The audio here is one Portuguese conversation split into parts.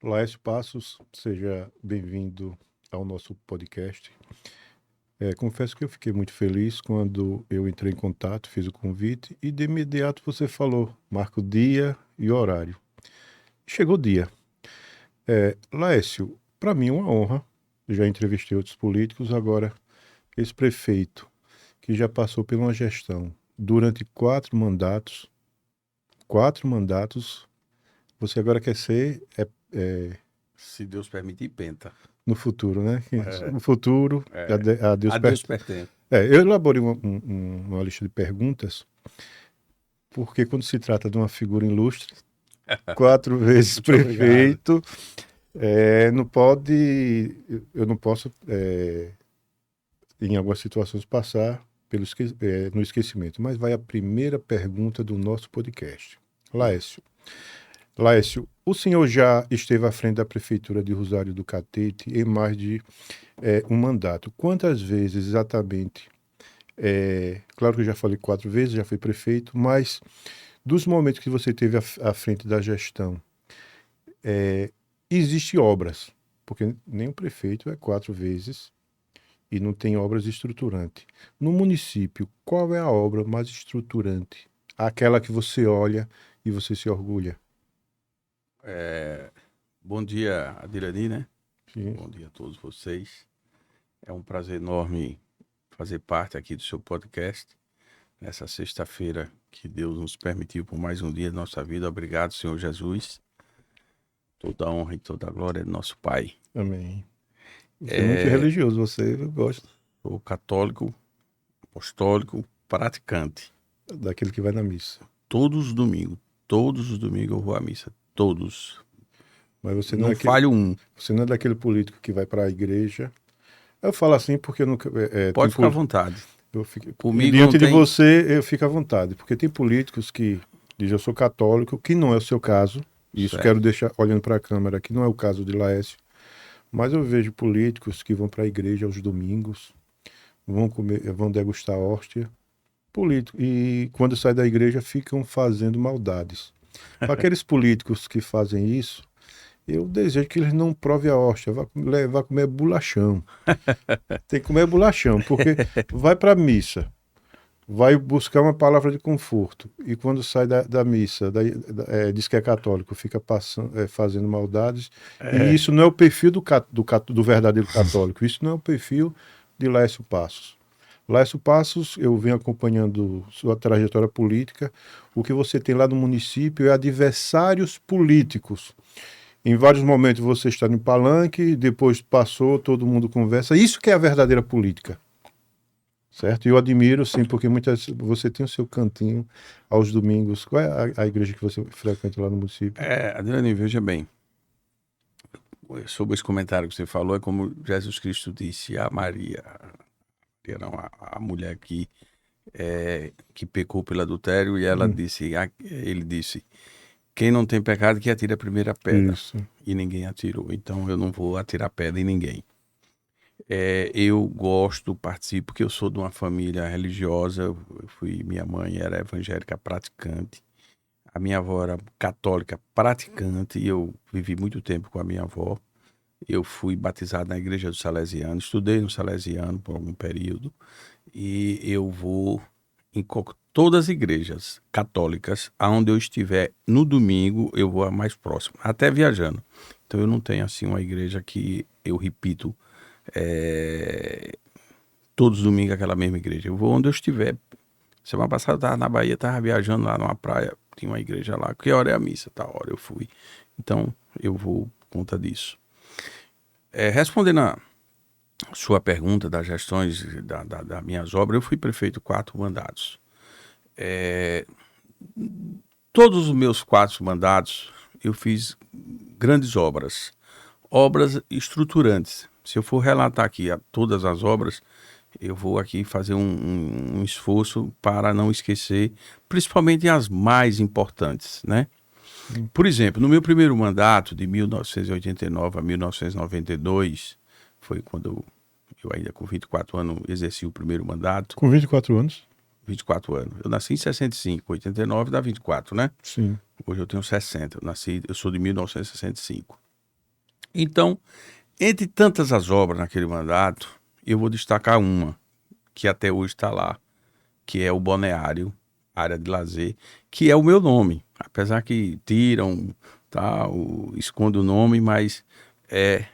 Laércio Passos, seja bem-vindo ao nosso podcast. Confesso que eu fiquei muito feliz quando eu entrei em contato, fiz o convite e de imediato você falou, marca o dia e o horário. Chegou o dia. Laércio, para mim é uma honra, já entrevistei outros políticos, agora esse prefeito que já passou por uma gestão durante quatro mandatos, você agora quer ser Se Deus permitir, penta. no futuro, né? É. No futuro, a Deus A Deus pertence. Eu elaborei uma lista de perguntas, porque quando se trata de uma figura ilustre, 4 vezes Muito obrigado. prefeito, não pode, eu não posso, em algumas situações, passar no esquecimento. Mas vai a primeira pergunta do nosso podcast. Laércio, o senhor já esteve à frente da Prefeitura de Rosário do Catete em mais de um mandato. Quantas vezes exatamente? Claro que eu já falei 4 vezes, já fui prefeito, mas dos momentos que você teve à frente da gestão, existem obras, porque nenhum prefeito é 4 vezes e não tem obras estruturantes. No município, qual é a obra mais estruturante? Aquela que você olha e você se orgulha? Bom dia, Adirani, né? Sim. Bom dia a todos vocês. É um prazer enorme fazer parte aqui do seu podcast. Nessa sexta-feira que Deus nos permitiu por mais um dia da nossa vida. Obrigado, Senhor Jesus. Toda a honra e toda a glória do nosso Pai. Amém. Você é muito religioso, você gosta Sou católico, apostólico, praticante. daquele que vai na missa. Todos os domingos eu vou à missa. Todos. Mas você Não falho um. Você não é daquele político que vai para a igreja. Eu falo assim porque eu nunca. Pode ficar à vontade. Comigo Diante não de tem... você, eu fico à vontade. Porque tem políticos que dizem eu sou católico, que não é o seu caso. E isso Certo. quero deixar olhando para a câmera, que não é o caso de Laércio. Mas eu vejo políticos que vão para a igreja aos domingos, vão degustar hóstia. E quando sai da igreja ficam fazendo maldades. Aqueles políticos que fazem isso, eu desejo que eles não provem a hóstia, vá comer bolachão. Tem que comer bolachão, porque vai para a missa, vai buscar uma palavra de conforto, e quando sai da missa, diz que é católico, fica fazendo maldades, e isso não é o perfil do verdadeiro católico, isso não é o perfil de Laércio Passos. Laércio Passos, eu venho acompanhando sua trajetória política. O que você tem lá no município é adversários políticos. Em vários momentos você está no palanque, depois passou, todo mundo conversa. Isso que é a verdadeira política. Certo? E eu admiro, sim, porque você tem o seu cantinho aos domingos. Qual é a igreja que você frequenta lá no município? Adriane, veja bem. Sobre esse comentário que você falou, é como Jesus Cristo disse a Maria, a mulher que pecou pelo adultério, e ela ele disse, quem não tem pecado que atire a primeira pedra. Isso. E ninguém atirou, então eu não vou atirar pedra em ninguém. Eu gosto, participo, porque eu sou de uma família religiosa. Minha mãe era evangélica praticante, a minha avó era católica praticante, e eu vivi muito tempo com a minha avó. Eu fui batizado na igreja do Salesiano, estudei no Salesiano por algum período, e eu vou em todas as igrejas católicas, aonde eu estiver no domingo, eu vou a mais próxima, até viajando. Então eu não tenho assim uma igreja que eu repito todos os domingos aquela mesma igreja. Eu vou onde eu estiver. Semana passada eu estava na Bahia, estava viajando lá numa praia, tinha uma igreja lá. Que hora é a missa? Tá hora eu fui. Então eu vou por conta disso. Respondendo a sua pergunta das gestões das minhas obras, eu fui prefeito 4 mandatos. Todos os meus 4 mandatos eu fiz grandes obras estruturantes. Se eu for relatar aqui todas as obras, eu vou aqui fazer um esforço para não esquecer, principalmente as mais importantes, né? Por exemplo, no meu primeiro mandato, de 1989 a 1992, foi quando eu ainda com 24 anos exerci o primeiro mandato. Com 24 anos? 24 anos. Eu nasci em 65, 89 dá 24, né? Sim. Hoje eu tenho 60, eu sou de 1965. Então, entre tantas as obras naquele mandato, eu vou destacar uma, que até hoje está lá, que é o Balneário, área de lazer, que é o meu nome. Apesar que tiram, tal, esconde o nome, mas é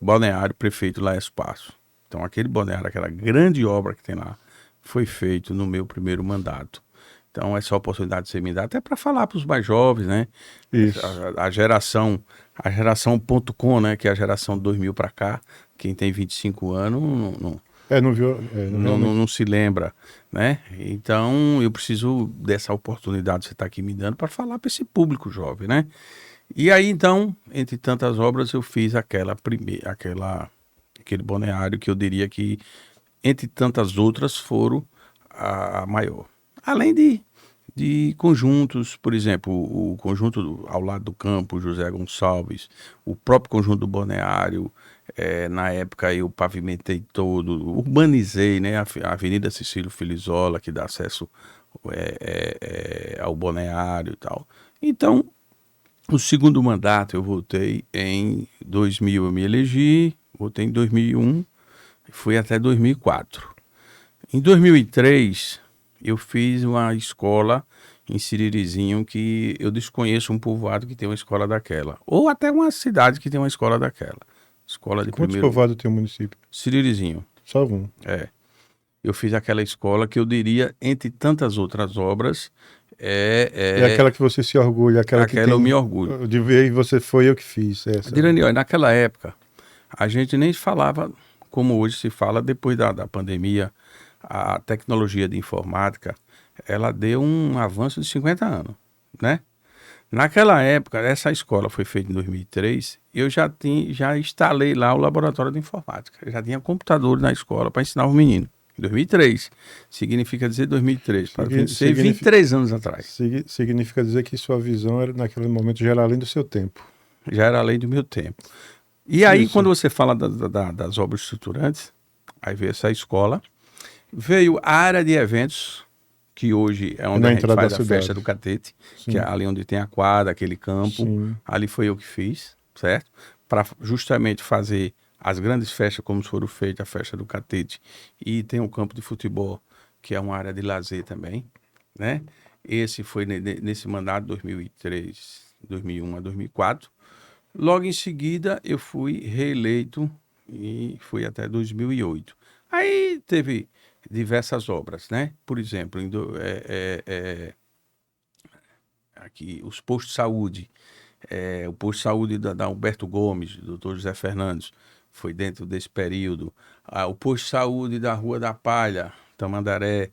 Balneário Prefeito Laércio Passo. Então, aquele balneário, aquela grande obra que tem lá, foi feito no meu primeiro mandato. Então, essa oportunidade de ser me dada, até para falar para os mais jovens, né? Isso. A geração ponto .com, né? Que é a geração 2000 para cá, quem tem 25 anos Não viu, realmente. não se lembra, né? Então, eu preciso dessa oportunidade que você está aqui me dando para falar para esse público jovem, né? E aí, então, entre tantas obras, eu fiz aquele balneário que eu diria que, entre tantas outras, foram a maior. Além de conjuntos, por exemplo, o conjunto ao lado do campo, José Gonçalves, o próprio conjunto do balneário, na época eu pavimentei todo, urbanizei, né, a Avenida Cecílio Filizola, que dá acesso ao balneário e tal. Então, o segundo mandato eu voltei em 2000, eu me elegi, voltei em 2001, fui até 2004. Em 2003, eu fiz uma escola em Siririzinho que eu desconheço um povoado que tem uma escola daquela. Ou até uma cidade que tem uma escola daquela. Escola de Quantos primeiro... povoados tem o município? Siririzinho, Só um. é. Eu fiz aquela escola que eu diria, entre tantas outras obras, É aquela que você se orgulha, aquela que aquela eu me tem. orgulho. De ver você foi eu que fiz. Essa. Dirani, olha, naquela época, a gente nem falava como hoje se fala depois da pandemia. A tecnologia de informática, ela deu um avanço de 50 anos, né? Naquela época, essa escola foi feita em 2003, eu já instalei lá o laboratório de informática. Eu já tinha computador na escola para ensinar os meninos. Em 2003. Significa dizer 2003, para ser 23 anos atrás. Significa dizer que sua visão era, naquele momento já era além do seu tempo. Já era além do meu tempo. E aí, Isso. quando você fala das obras estruturantes, aí veio essa escola, veio a área de eventos, que hoje é onde na a gente entrada faz da a cidade. festa do Catete, Sim. que é ali onde tem a quadra, aquele campo. Sim. Ali foi eu que fiz, certo? Para justamente fazer as grandes festas como foram feitas, a festa do Catete. E tem um campo de futebol, que é uma área de lazer também, né? Esse foi nesse mandato 2003, 2001 a 2004. Logo em seguida, eu fui reeleito e fui até 2008. Aí teve diversas obras, né? Por exemplo, aqui, os postos de saúde. O posto de saúde da Humberto Gomes, do Dr. José Fernandes, foi dentro desse período. O posto de saúde da Rua da Palha, Tamandaré,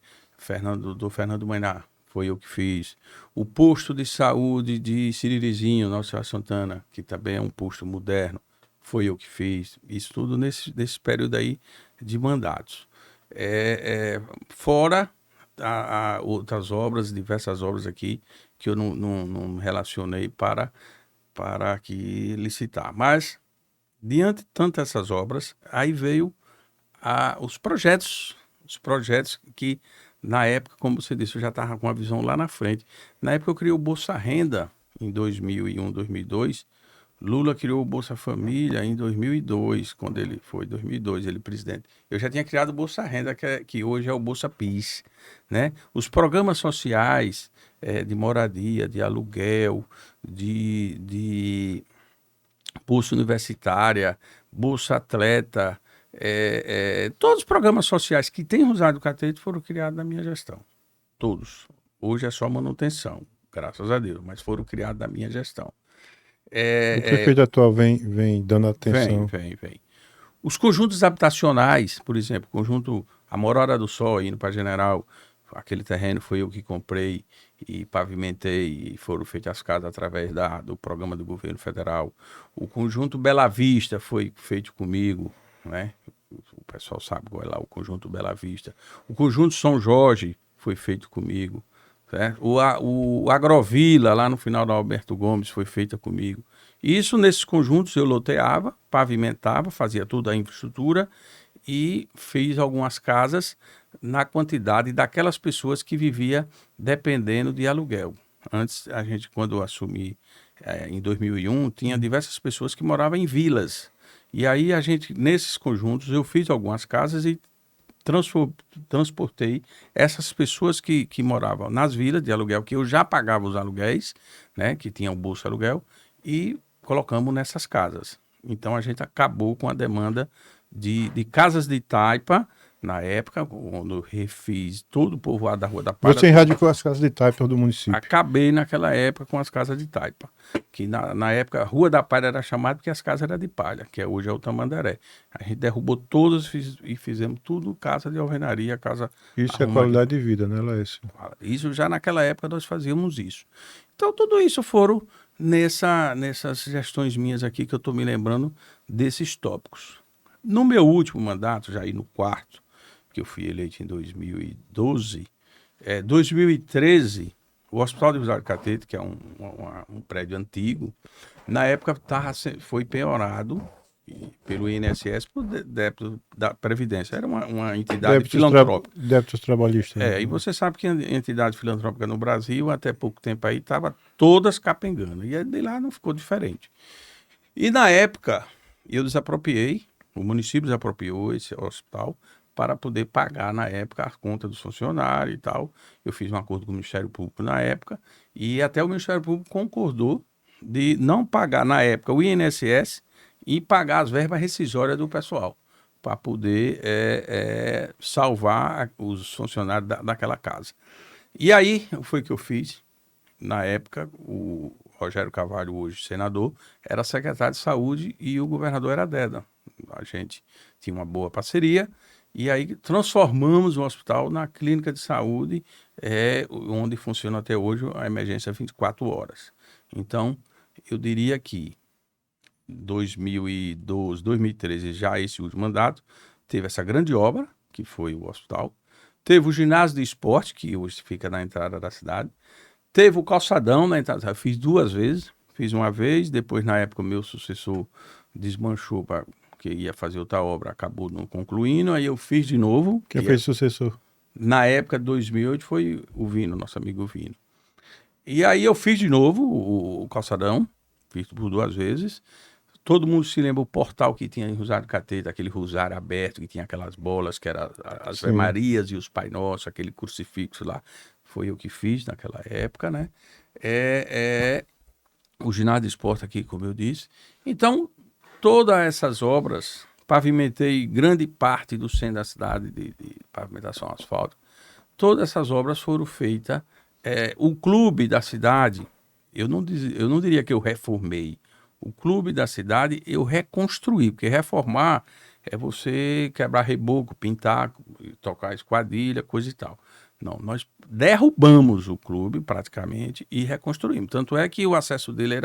do Fernando Mainá, foi eu que fiz. O posto de saúde de Siririzinho, Nossa Senhora Santana, que também é um posto moderno, foi eu que fiz. Isso tudo nesse período aí de mandatos. Fora outras obras, diversas obras aqui, que eu não relacionei para que licitar. Mas, diante de tantas essas obras, aí veio os projetos que, na época, como você disse, eu já estava com a visão lá na frente. Na época eu criei o Bolsa Renda em 2001, 2002. Lula criou o Bolsa Família em 2002, quando ele foi, 2002, ele presidente. Eu já tinha criado o Bolsa Renda, que hoje é o Bolsa PIS, né? Os programas sociais de moradia, de aluguel, de bolsa universitária, Bolsa Atleta, todos os programas sociais que têm usado o Catete foram criados na minha gestão. Todos. Hoje é só manutenção, graças a Deus, mas foram criados na minha gestão. O prefeito atual vem dando atenção. Vem. Os conjuntos habitacionais, por exemplo, conjunto Amorora do Sol, indo para General, aquele terreno foi eu que comprei e pavimentei, e foram feitas as casas através do programa do governo federal. O conjunto Bela Vista foi feito comigo, né? O pessoal sabe qual é lá, o conjunto Bela Vista. O conjunto São Jorge foi feito comigo. Certo? O Agrovila, lá no final da Alberto Gomes, foi feita comigo. Isso, nesses conjuntos, eu loteava, pavimentava, fazia toda a infraestrutura e fiz algumas casas na quantidade daquelas pessoas que viviam dependendo de aluguel. Antes, quando eu assumi em 2001, tinha diversas pessoas que moravam em vilas. E aí a gente, nesses conjuntos, eu fiz algumas casas e transportei essas pessoas que moravam nas vilas de aluguel, que eu já pagava os aluguéis, né, que tinha o bolsa aluguel, e colocamos nessas casas. Então a gente acabou com a demanda de casas de taipa, na época, quando eu refiz todo o povoado da Rua da Palha. Você erradicou as casas de taipa do município. Acabei naquela época com as casas de taipa. Que na época, a Rua da Palha era chamada porque as casas eram de palha, que hoje é o Tamandaré. A gente derrubou todas e fizemos tudo casa de alvenaria, casa. Isso é qualidade de vida, né, Laércio? Isso já naquela época nós fazíamos isso. Então, tudo isso foram nessas gestões minhas aqui que eu estou me lembrando desses tópicos. No meu último mandato, já aí no quarto, que eu fui eleito em 2012, 2013, o Hospital de Rosário Catete, que é um prédio antigo, na época foi penhorado pelo INSS por débito da Previdência. Era uma entidade filantrópica. Débitos trabalhistas. E você sabe que a entidade filantrópica no Brasil, até pouco tempo aí, estava todas capengando. E de lá não ficou diferente. E na época, eu desapropriei, o município desapropriou esse hospital para poder pagar, na época, a conta dos funcionários e tal. Eu fiz um acordo com o Ministério Público na época, e até o Ministério Público concordou de não pagar, na época, o INSS e pagar as verbas rescisórias do pessoal, para poder salvar os funcionários daquela casa. E aí, foi o que eu fiz. Na época, o Rogério Carvalho, hoje senador, era secretário de saúde e o governador era Deda. A gente tinha uma boa parceria e aí transformamos o hospital na clínica de saúde, onde funciona até hoje a emergência 24 horas. Então, eu diria que 2012, 2013, já esse último mandato, teve essa grande obra, que foi o hospital. Teve o ginásio de esporte, que hoje fica na entrada da cidade. Teve o calçadão na entrada. Eu fiz 2 vezes. Fiz uma vez, depois, na época, o meu sucessor desmanchou porque ia fazer outra obra, acabou não concluindo. Aí eu fiz de novo. Quem fez sucessor? Na época de 2008 foi o Vino, nosso amigo Vino. E aí eu fiz de novo o calçadão, fiz por 2 vezes. Todo mundo se lembra o portal que tinha em Rosário Catete, aquele rosário aberto, que tinha aquelas bolas, que eram as Ave Marias e os Pai Nosso, aquele crucifixo lá. Foi eu que fiz naquela época, né? O ginásio de esporte aqui, como eu disse. Então, todas essas obras, pavimentei grande parte do centro da cidade de pavimentação asfalto. Todas essas obras foram feitas. O clube da cidade, eu não diria que eu reformei. O clube da cidade eu reconstruí, porque reformar é você quebrar reboco, pintar, tocar esquadrilha, coisa e tal. Não, nós derrubamos o clube praticamente e reconstruímos. Tanto é que o acesso dele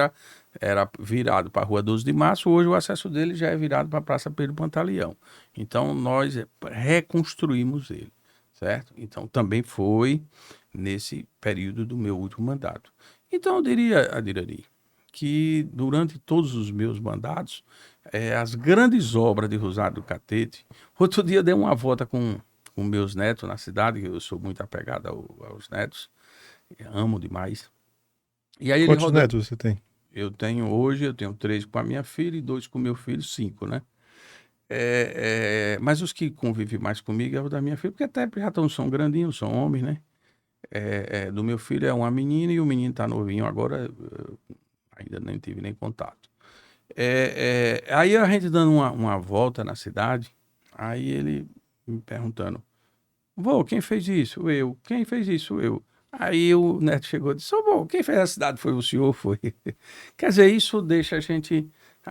era virado para a Rua 12 de Março, hoje o acesso dele já é virado para a Praça Pedro Pantaleão. Então nós reconstruímos ele, certo? Então também foi nesse período do meu último mandato. Então eu diria, Adirani, que durante todos os meus mandatos, as grandes obras de Rosário do Catete, outro dia eu dei uma volta com meus netos na cidade, que eu sou muito apegado aos netos, amo demais. E aí Quantos netos você tem? Eu tenho 3 com a minha filha e 2 com meu filho, 5, né? Mas os que convivem mais comigo é o da minha filha, porque até já são grandinhos, são homens, né? Do meu filho é uma menina e o menino tá novinho agora, ainda nem tive nem contato. Aí a gente dando uma volta na cidade, aí ele me perguntando: vô, quem fez isso? Eu. Quem fez isso? Eu. Aí o neto chegou e disse: vô, quem fez a cidade foi o senhor, foi. Quer dizer, isso deixa a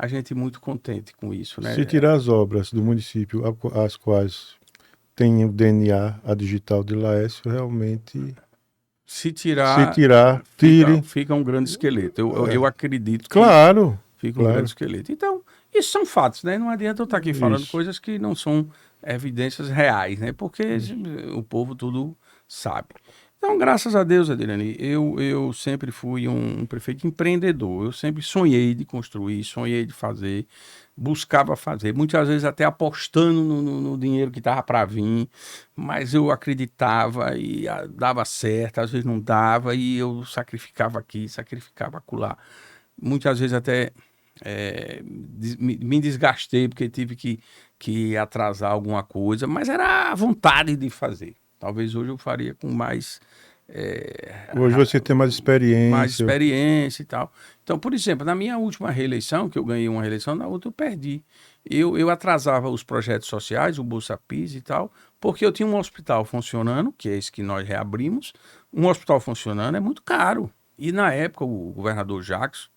gente muito contente com isso, né? Se tirar as obras do município, as quais tem o DNA, a digital de Laércio, realmente... Se tirar, fica um grande esqueleto. Eu acredito que claro, fica um grande esqueleto. Então, isso são fatos, né? Não adianta eu estar aqui falando coisas que não são evidências reais, né? Porque o povo tudo sabe. Então, graças a Deus, Adirani, eu sempre fui um prefeito empreendedor. Eu sempre sonhei de construir, sonhei de fazer, buscava fazer, muitas vezes até apostando no dinheiro que estava para vir, mas eu acreditava e dava certo, às vezes não dava, e eu sacrificava aqui, sacrificava acolá. muitas vezes até me desgastei porque tive que atrasar alguma coisa, mas era a vontade de fazer. Talvez hoje eu faria com Hoje você tem mais mais experiência. experiência e tal. Então, por exemplo, na minha última reeleição, que eu ganhei uma reeleição, na outra eu perdi. Eu atrasava os projetos sociais, o Bolsa Pis e tal, porque eu tinha um hospital funcionando, que é esse que nós reabrimos. Um hospital funcionando é muito caro. E na época, o governador Jacques,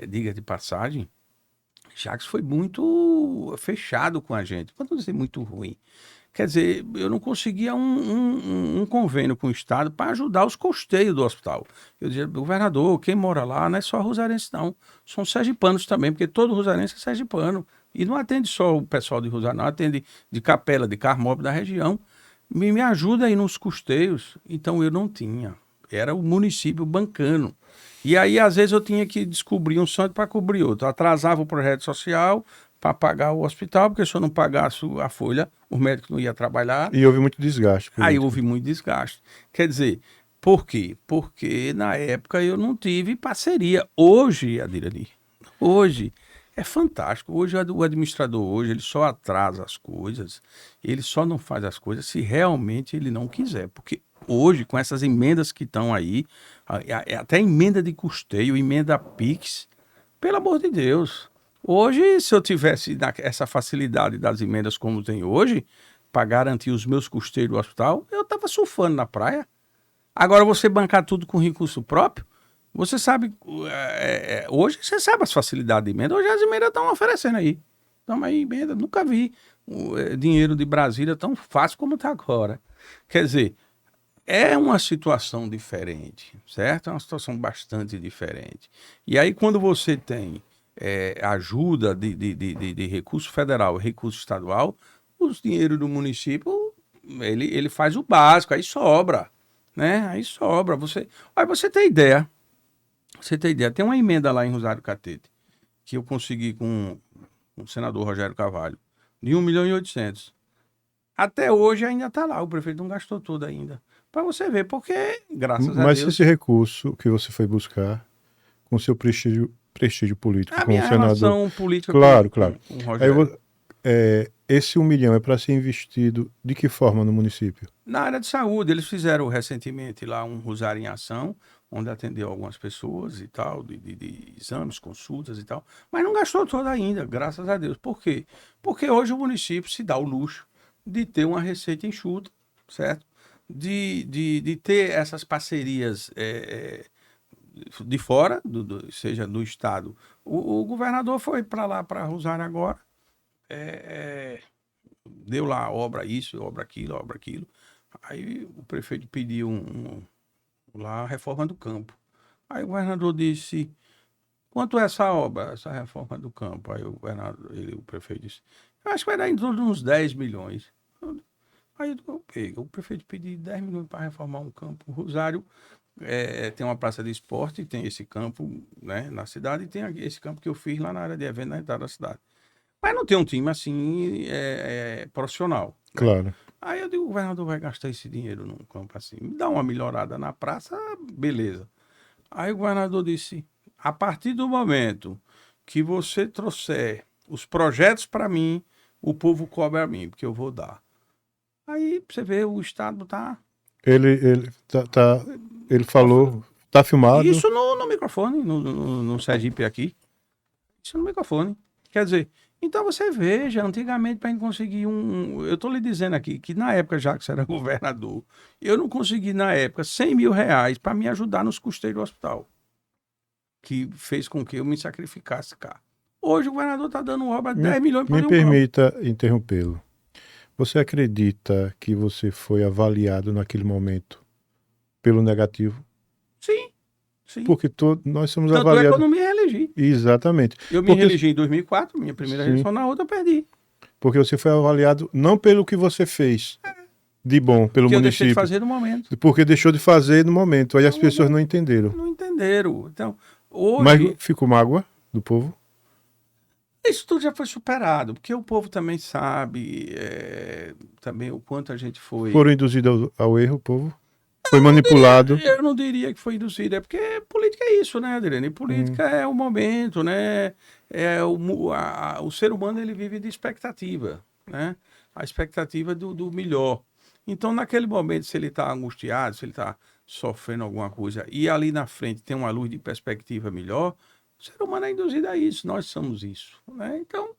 diga de passagem, Jacques foi muito fechado com a gente. Quando eu dizer muito ruim, quer dizer, eu não conseguia um convênio com o Estado para ajudar os custeios do hospital. Eu dizia, governador, quem mora lá não é só rosarense, não. São sergipanos também, porque todo rosarense é sergipano. E não atende só o pessoal de Rosário, não, atende de Capela, de Carmópolis, da região. Me ajuda aí nos custeios. Então eu não tinha. Era o município bancando. E aí, às vezes, eu tinha que descobrir um santo para cobrir outro. Eu atrasava o projeto social para pagar o hospital, porque se eu não pagasse a folha, o médico não ia trabalhar. E houve muito desgaste Aí político. houve muito desgaste. Quer dizer, por quê? Porque na época eu não tive parceria. Hoje, Adirani, hoje é fantástico. Hoje o administrador hoje ele só atrasa as coisas, ele só não faz as coisas se realmente ele não quiser. Porque hoje, com essas emendas que estão aí, até emenda de custeio, emenda PIX, pelo amor de Deus. Hoje, se eu tivesse essa facilidade das emendas como tem hoje, para garantir os meus custeios do hospital, eu estava surfando na praia. Agora, você bancar tudo com recurso próprio, você sabe, hoje você sabe as facilidades de emenda, hoje as emendas estão oferecendo aí. Então, aí, emenda, nunca vi dinheiro de Brasília tão fácil como está agora. Quer dizer, é uma situação diferente, certo? É uma situação bastante diferente. E aí, quando você tem ajuda de recurso federal, recurso estadual, os dinheiros do município, ele faz o básico, aí sobra, né? Aí sobra. Aí você tem ideia. Você tem ideia. Tem uma emenda lá em Rosário Catete, que eu consegui com o senador Rogério Carvalho, de 1.800.000. Até hoje ainda está lá, o prefeito não gastou tudo ainda. Para você ver, porque, graças a Mas Deus... esse recurso que você foi buscar com seu prestígio político A como minha senador. relação política Claro, claro. com o Aí Rogério. esse 1 milhão é para ser investido de que forma no município? Na área de saúde, eles fizeram recentemente lá um Rosário em Ação, onde atendeu algumas pessoas e tal, de exames, consultas e tal, mas não gastou todo ainda, graças a Deus. Por quê? Porque hoje o município se dá o luxo de ter uma receita enxuta, certo? De ter essas parcerias de fora, seja do estado. O governador foi para lá, para Rosário agora, deu lá obra isso, obra aquilo, obra aquilo. Aí o prefeito pediu lá a reforma do campo. Aí o governador disse, quanto é essa obra, essa reforma do campo? Aí o prefeito disse, eu acho que vai dar em torno de uns 10 milhões. Aí eu peguei, o prefeito pediu 10 milhões para reformar um campo. O Rosário tem uma praça de esporte, tem esse campo, né, na cidade, e tem esse campo que eu fiz lá na área de evento na entrada da cidade. Mas não tem um time assim profissional, né? Claro. Aí eu digo, o governador vai gastar esse dinheiro num campo assim, me dá uma melhorada na praça, beleza. Aí o governador disse, a partir do momento que você trouxer os projetos para mim, o povo cobra a mim, porque eu vou dar. Aí você vê, o Estado tá... Ele falou, tá filmado. Isso no microfone, no Sergipe aqui. Isso no microfone. Quer dizer, então você veja, antigamente para gente conseguir eu estou lhe dizendo aqui que na época já que você era governador, eu não consegui na época 100 mil reais para me ajudar nos custeios do hospital, que fez com que eu me sacrificasse cá. Hoje o governador está dando obra de 10 milhões para Me fazer um campo. permita interrompê-lo. Você acredita que você foi avaliado naquele momento pelo negativo? Sim, sim. Porque nós somos Tanto avaliados. é que eu não me reelegi. Exatamente. Eu me reelegi em 2004, minha primeira reeleição, na outra eu perdi. Porque você foi avaliado não pelo que você fez de bom, pelo Que eu município. deixei de fazer no momento. Porque deixou de fazer no momento. Aí as pessoas não entenderam. Não entenderam. Então, hoje... Mas ficou mágoa do povo? Isso tudo já foi superado, porque o povo também sabe também o quanto a gente foi... Foram induzidos ao erro, o povo? Foi manipulado. Eu não diria que foi induzido, é porque política é isso, né, Adriane? Política é o momento, né? O ser humano ele vive de expectativa, né? A expectativa do melhor. Então, naquele momento, se ele está angustiado, se ele está sofrendo alguma coisa e ali na frente tem uma luz de perspectiva melhor, o ser humano é induzido a isso, nós somos isso, né? Então,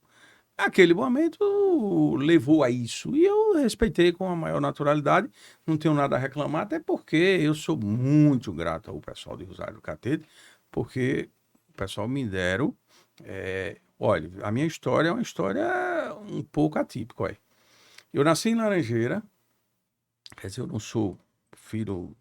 aquele momento levou a isso. E eu respeitei com a maior naturalidade, não tenho nada a reclamar, até porque eu sou muito grato ao pessoal de Rosário do Catete, porque o pessoal me deram. Olha, a minha história é uma história um pouco atípica. Olha. Eu nasci em Laranjeira, quer dizer, eu não sou filho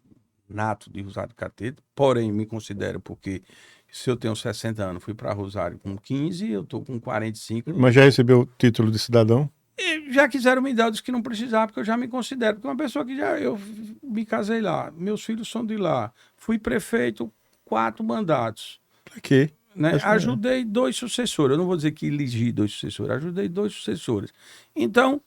nato de Rosário do Catete, porém me considero porque. Se eu tenho 60 anos, fui para Rosário com 15, eu estou com 45. Mas já recebeu o título de cidadão? E já quiseram me dar, eu disse que não precisava, porque eu já me considero. Porque uma pessoa que eu me casei lá, meus filhos são de lá, fui prefeito 4 mandatos. Pra quê? Né? Acho que Ajudei 2 sucessores, eu não vou dizer que elegi 2 sucessores, ajudei 2 sucessores. Então,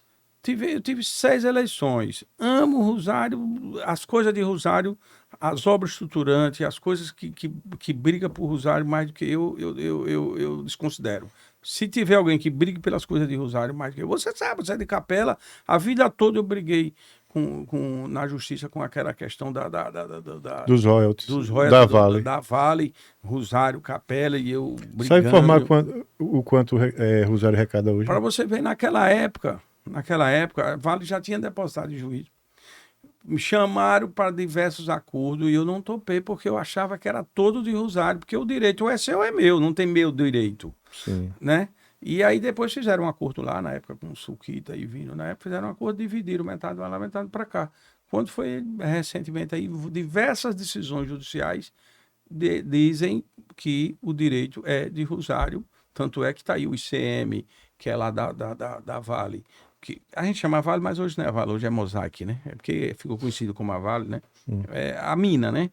eu tive 6 eleições. Amo Rosário, as coisas de Rosário, as obras estruturantes, as coisas que brigam por Rosário mais do que eu desconsidero. Se tiver alguém que brigue pelas coisas de Rosário mais do que eu, você sabe, você é de Capela, a vida toda eu briguei na justiça com aquela questão dos royalties, dos royalties da Vale. Da Vale, Rosário, Capela e eu brigando. Sabe informar o quanto Rosário arrecada hoje? Para você ver, naquela época, a Vale já tinha depositado em juízo. Me chamaram para diversos acordos e eu não topei porque eu achava que era todo de Rosário, porque o direito ou é seu ou é meu, não tem meu direito. Sim. Né? E aí depois fizeram um acordo lá, na época, com Suquita e Vino, na época fizeram um acordo, dividiram metade para lá, metade para cá. Quando foi recentemente aí, diversas decisões judiciais dizem que o direito é de Rosário, tanto é que está aí o ICM, que é lá da Vale, que a gente chama Vale, mas hoje não é Vale, hoje é Mosaic, né? É porque ficou conhecido como a Vale, né? A mina, né?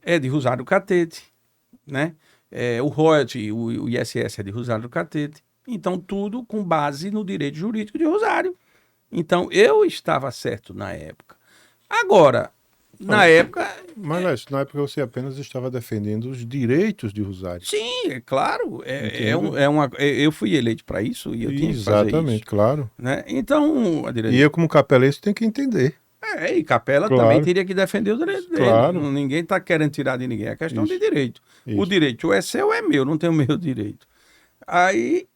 É de Rosário do Catete, né? O royalty, o ISS é de Rosário do Catete. Então, tudo com base no direito jurídico de Rosário. Então, eu estava certo na época. Agora, na época... Mas, na época, você apenas estava defendendo os direitos de Rosário. Sim, é claro. Eu fui eleito para isso e eu tinha que fazer isso. Exatamente, claro. Né? Então, e eu, como capelense, tenho que entender. E Capela também teria que defender o direito dele. Claro. Ninguém está querendo tirar de ninguém. É questão de direito. Isso. O direito ou é seu ou é meu, não tem o meu direito. Aí,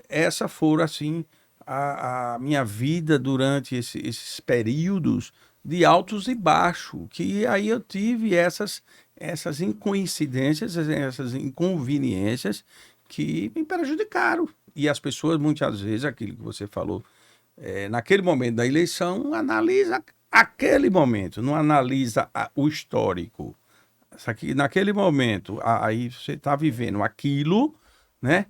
essa foram, assim, a minha vida durante esses períodos de altos e baixos, que aí eu tive essas incoincidências, essas inconveniências que me prejudicaram. E as pessoas, muitas vezes, aquilo que você falou, naquele momento da eleição, analisa aquele momento, não analisa o histórico. Naquele momento, aí você está vivendo aquilo, né?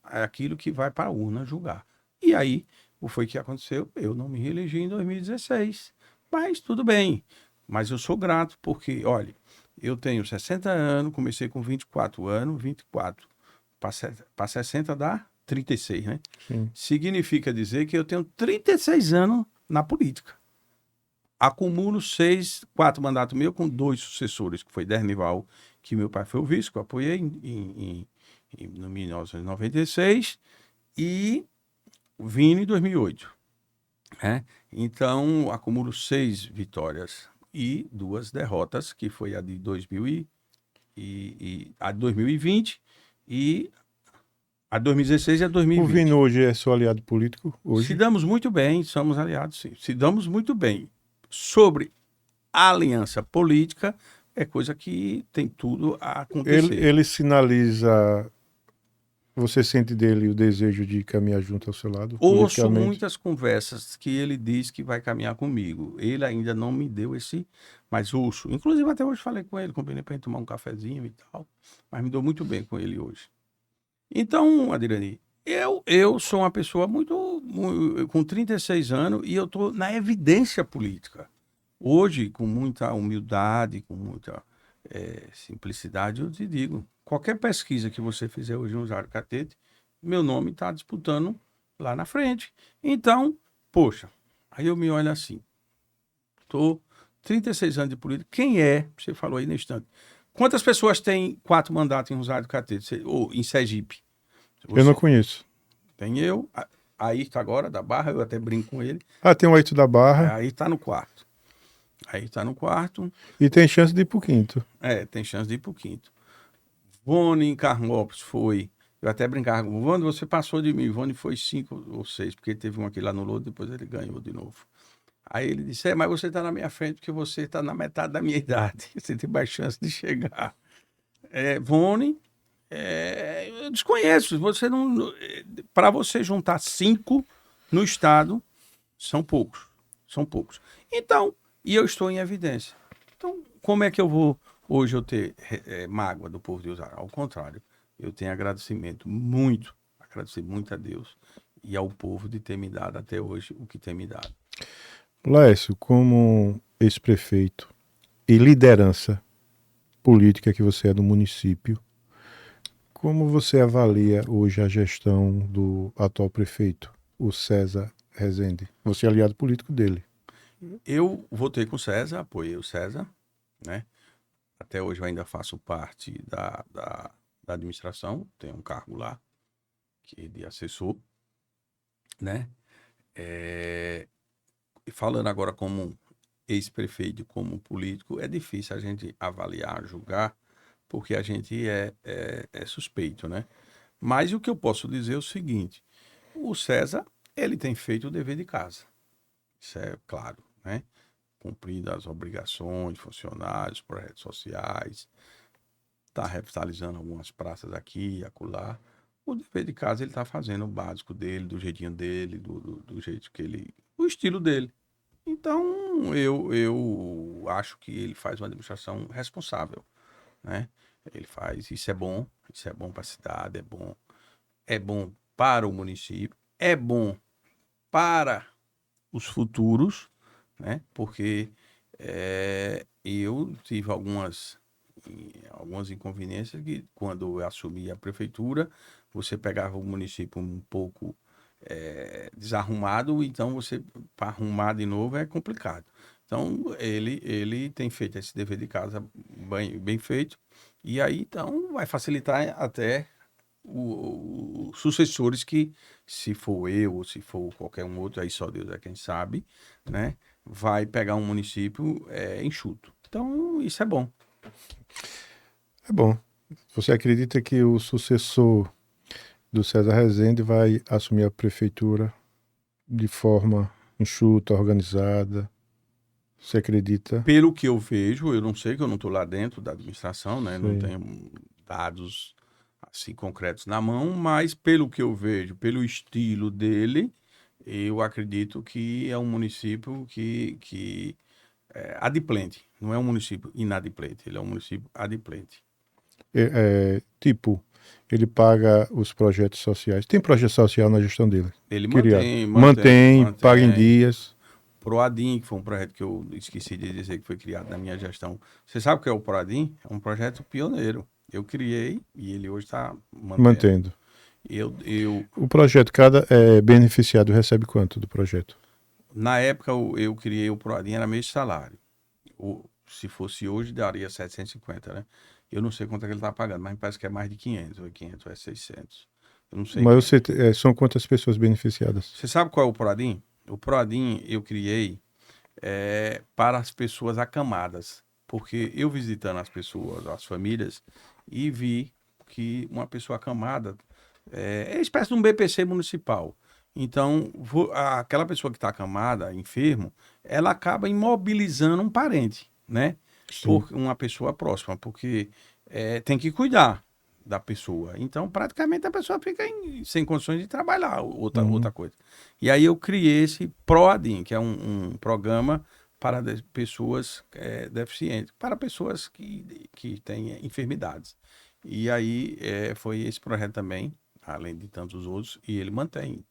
Aquilo que vai para a urna julgar. E aí, o foi que aconteceu? Eu não me reelegi em 2016. Mas tudo bem. Mas eu sou grato porque, olha, eu tenho 60 anos, comecei com 24 anos, 24 para 60 dá 36, né? Sim. Significa dizer que eu tenho 36 anos na política. Acumulo 4 mandatos meus com 2 sucessores, que foi Dernival, que meu pai foi o vice, que eu apoiei em 1996, e Vini em 2008. Então, acumulo 6 vitórias e 2 derrotas, que foi a de 2020 e a 2016 e a 2020. O Vini hoje é seu aliado político? Hoje? Se damos muito bem, somos aliados, sim. Se damos muito bem. Sobre a aliança política, é coisa que tem tudo a acontecer. Ele sinaliza... Você sente dele o desejo de caminhar junto ao seu lado? Ouço muitas conversas que ele diz que vai caminhar comigo. Ele ainda não me deu mas ouço. Inclusive, até hoje falei com ele, combinei para gente tomar um cafezinho e tal. Mas me dou muito bem com ele hoje. Então, Adirani, eu sou uma pessoa com 36 anos e eu estou na evidência política. Hoje, com muita humildade, com muita simplicidade, eu te digo, qualquer pesquisa que você fizer hoje no Rosário do Catete, meu nome está disputando lá na frente. Então, poxa, aí eu me olho assim, estou 36 anos de política. Quem é? Você falou aí no instante. Quantas pessoas têm 4 mandatos em Rosário do Catete? Ou em Sergipe? Eu não conheço. Tem eu, aí está agora, da Barra, eu até brinco com ele. Ah, tem o Aito da Barra. Aí está no quarto. Aí está no quarto. E tem chance de ir pro quinto. Tem chance de ir pro quinto. Vone em Carmópolis foi. Eu até brincava com o Vone, você passou de mim. Vone foi 5 ou 6, porque teve um aqui lá no Lodo, depois ele ganhou de novo. Aí ele disse: mas você está na minha frente porque você está na metade da minha idade. Você tem mais chance de chegar. Vone, eu desconheço. Você não. Para você juntar 5 no estado, são poucos. São poucos. Então, e eu estou em evidência. Então, como é que eu vou hoje eu ter mágoa do povo de Rosário? Ao contrário, eu tenho agradecimento muito a Deus e ao povo de ter me dado até hoje o que tem me dado. Laércio, como ex-prefeito e liderança política que você é do município, como você avalia hoje a gestão do atual prefeito, o César Rezende? Você é aliado político dele. Eu votei com o César, apoiei o César, né? Até hoje eu ainda faço parte da administração, tenho um cargo lá, que é de assessor, né? E falando agora como ex-prefeito, como político, é difícil a gente avaliar, julgar, porque a gente é suspeito, né? Mas o que eu posso dizer é o seguinte: o César, ele tem feito o dever de casa. Isso é claro, né? Cumprindo as obrigações, funcionários, projetos sociais, está revitalizando algumas praças aqui e acolá. O dever de casa ele está fazendo o básico dele, do jeitinho dele, do jeito que ele... o estilo dele. Então, eu acho que ele faz uma administração responsável, né? Ele faz, isso é bom para a cidade, é bom para o município, é bom para os futuros, né? Porque eu tive algumas inconveniências que quando eu assumi a prefeitura, você pegava o município um pouco desarrumado, então você para arrumar de novo é complicado. Então ele tem feito esse dever de casa bem feito, e aí então vai facilitar até os sucessores que, se for eu ou se for qualquer um outro, aí só Deus é quem sabe, né? Vai pegar um município enxuto. Então isso é bom. É bom. Você acredita que o sucessor do César Rezende vai assumir a prefeitura de forma enxuta, organizada? Você acredita? Pelo que eu vejo, eu não sei, que eu não estou lá dentro da administração, né? Não Sim. tenho dados assim concretos na mão, mas pelo que eu vejo, pelo estilo dele, eu acredito que é um município que é adimplente. Não é um município inadimplente, ele é um município adimplente. Tipo, ele paga os projetos sociais. Tem projeto social na gestão dele? Ele Criado. mantém, Paga em dias. Proadim, que foi um projeto que eu esqueci de dizer que foi criado na minha gestão. Você sabe o que é o Proadim? É um projeto pioneiro. Eu criei e ele hoje está mantendo. O projeto, cada beneficiado recebe quanto do projeto? Na época eu criei o Proadim, era mês de salário. Se fosse hoje, daria 750, né? Eu não sei quanto é que ele está pagando, mas parece que é mais de 500, ou 500, ou é 600. Eu não sei. Mas são quantas pessoas beneficiadas? Você sabe qual é o Proadim? O Proadim eu criei para as pessoas acamadas, porque eu visitando as pessoas, as famílias, e vi que uma pessoa acamada é espécie de um BPC municipal. Então, aquela pessoa que está acamada, enfermo, ela acaba imobilizando um parente, né? Por uma pessoa próxima, porque tem que cuidar da pessoa. Então, praticamente, a pessoa fica sem condições de trabalhar, outra coisa. E aí eu criei esse Proadim, que é um programa para pessoas deficientes, para pessoas que têm enfermidades. E aí foi esse projeto também, além de tantos outros, e ele mantém.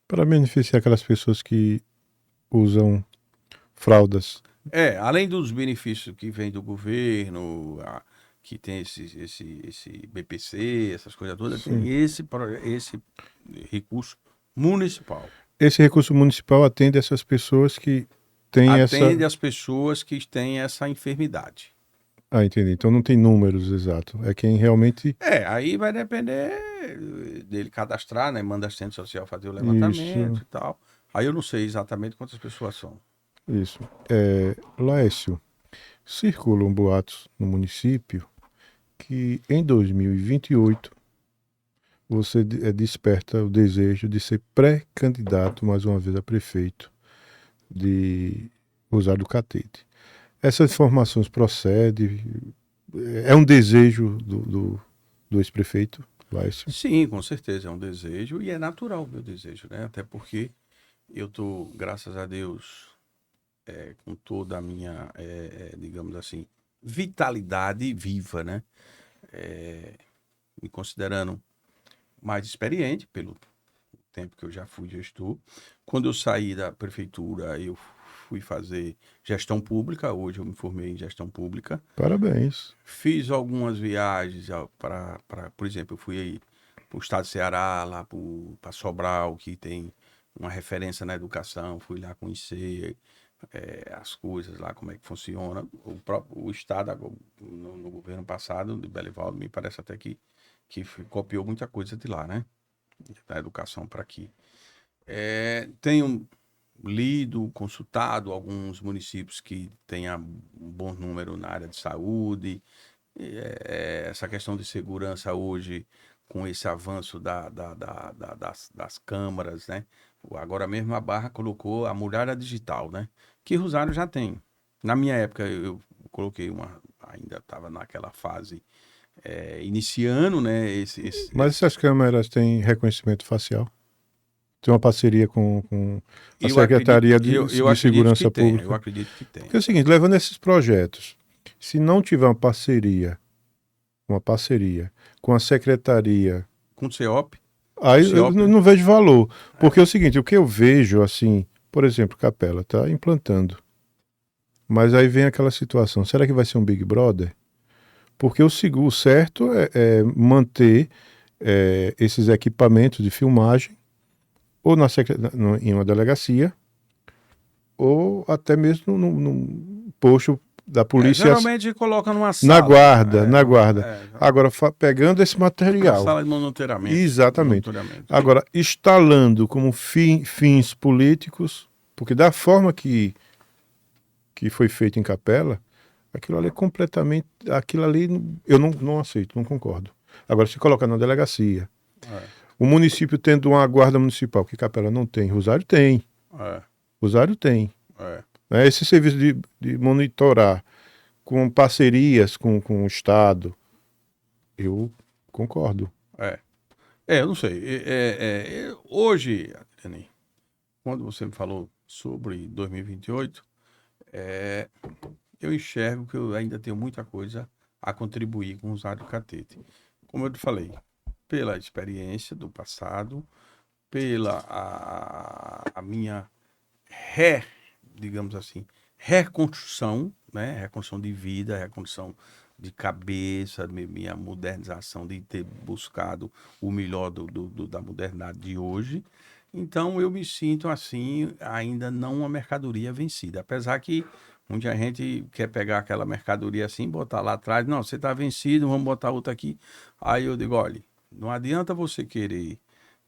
Para beneficiar aquelas pessoas que usam fraldas. Além dos benefícios que vem do governo, que tem esse BPC, essas coisas todas, tem esse recurso municipal. Esse recurso municipal atende essas pessoas que tem atende essa... as pessoas que têm essa enfermidade. Ah, entendi. Então não tem números exatos. É quem realmente... Aí vai depender dele cadastrar, né? Manda a assistente social fazer o Isso, levantamento e tal. Aí eu não sei exatamente quantas pessoas são. isso. Laércio, circulam boatos no município que em 2028 você desperta o desejo de ser pré-candidato mais uma vez a prefeito de Rosário do Catete. Essas informações procedem? É um desejo do ex-prefeito, Laércio? Sim, com certeza, é um desejo e é natural o meu desejo, né? Até porque eu tô, graças a Deus, com toda a minha, digamos assim, vitalidade viva, né? Me considerando mais experiente pelo tempo que eu já fui gestor. Quando eu saí da prefeitura, eu fui fazer gestão pública. Hoje eu me formei em gestão pública. Parabéns. Fiz algumas viagens por exemplo, eu fui para o estado do Ceará, lá para Sobral, que tem uma referência na educação. Fui lá conhecer as coisas lá, como é que funciona. O estado, no governo passado, de Belivaldo, me parece até que copiou muita coisa de lá, né? Da educação para aqui. Tenho lido, consultado alguns municípios que tenham um bom número na área de saúde. Essa questão de segurança hoje, com esse avanço das câmaras, né? Agora mesmo a Barra colocou a muralha digital, né? Que Rosário já tem. Na minha época eu coloquei ainda estava naquela fase iniciando, né? Mas essas câmeras têm reconhecimento facial? Tem uma parceria com a Eu acredito, Secretaria eu de acredito que Segurança tenha, eu Pública. acredito que Porque é tenha. o seguinte, levando esses projetos, se não tiver uma parceria com a Secretaria, Com o CEOP, o aí eu CEOP, não vejo valor. Porque é o seguinte, o que eu vejo, assim, por exemplo, Capela está implantando. Mas aí vem aquela situação, será que vai ser um Big Brother? Porque o certo é manter esses equipamentos de filmagem ou em uma delegacia, ou até mesmo num posto da polícia geralmente coloca numa na sala, guarda, na guarda. Agora, pegando esse uma material, sala de monitoramento, exatamente. Agora, instalando como fins políticos, porque da forma que foi feito em Capela, aquilo ali é completamente. Aquilo ali eu não aceito, não concordo. Agora, se colocar na delegacia, o município tendo uma guarda municipal, que Capela não tem, Rosário tem. Rosário tem. Esse serviço de monitorar com parcerias com o Estado, eu concordo. Eu não sei. Hoje, Adriane, quando você me falou sobre 2028, eu enxergo que eu ainda tenho muita coisa a contribuir com o Rosário do Catete. Como eu te falei, pela experiência do passado, pela a minha digamos assim, reconstrução, né? Reconstrução de vida, reconstrução de cabeça, minha modernização, de ter buscado o melhor da modernidade de hoje. Então, eu me sinto assim, ainda não uma mercadoria vencida. Apesar que muita gente quer pegar aquela mercadoria assim, botar lá atrás, não, você está vencido, vamos botar outra aqui. Aí eu digo, olha, não adianta você querer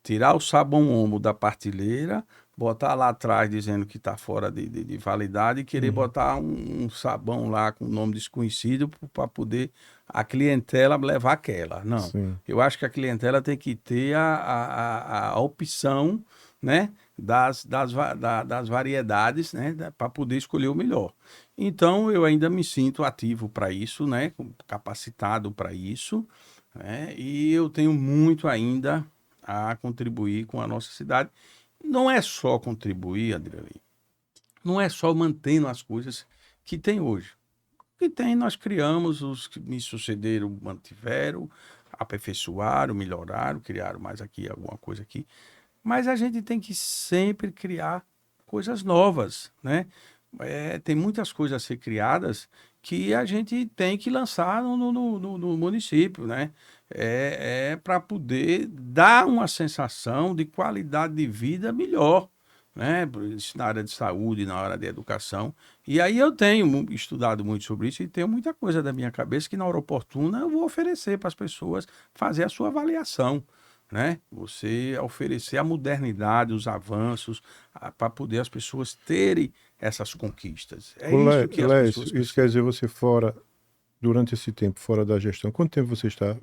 tirar o sabão Omo da partilheira, botar lá atrás dizendo que está fora de validade e querer botar um sabão lá com nome desconhecido para poder a clientela levar aquela. Não. Sim. Eu acho que a clientela tem que ter a opção, né, das variedades, né, para poder escolher o melhor. Então, eu ainda me sinto ativo para isso, né, capacitado para isso, né, e eu tenho muito ainda a contribuir com a nossa cidade. Não é só contribuir, Adriane, não é só mantendo as coisas que tem hoje. O que tem, nós criamos, os que me sucederam mantiveram, aperfeiçoaram, melhoraram, criaram mais aqui, alguma coisa aqui. Mas a gente tem que sempre criar coisas novas, né? Tem muitas coisas a ser criadas que a gente tem que lançar no município, né? Para poder dar uma sensação de qualidade de vida melhor, né? Na área de saúde, na área de educação. E aí eu tenho estudado muito sobre isso e tenho muita coisa da minha cabeça que na hora oportuna eu vou oferecer para as pessoas fazer a sua avaliação, né? Você oferecer a modernidade, os avanços, para poder as pessoas terem essas conquistas. É isso que as pessoas Lécio, isso quer precisam. dizer você fora, durante esse tempo, fora da gestão. Quanto tempo você está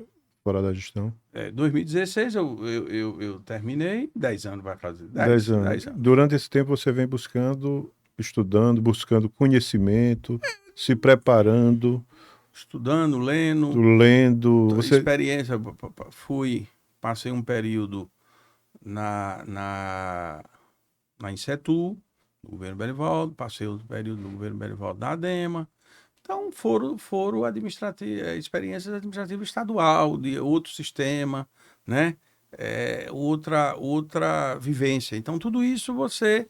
fora da gestão? 2016 eu terminei, 10 anos vai fazer, 10 10, anos. 10 anos. Durante esse tempo você vem buscando, estudando, buscando conhecimento, se preparando, Estudando, lendo, lendo. Você. experiência, passei um período na, na, na Insetur, no governo Belivaldo, passei outro período no governo Belivaldo da ADEMA. Então, foram experiências administrativas estadual, de outro sistema, né? Outra vivência. Então, tudo isso você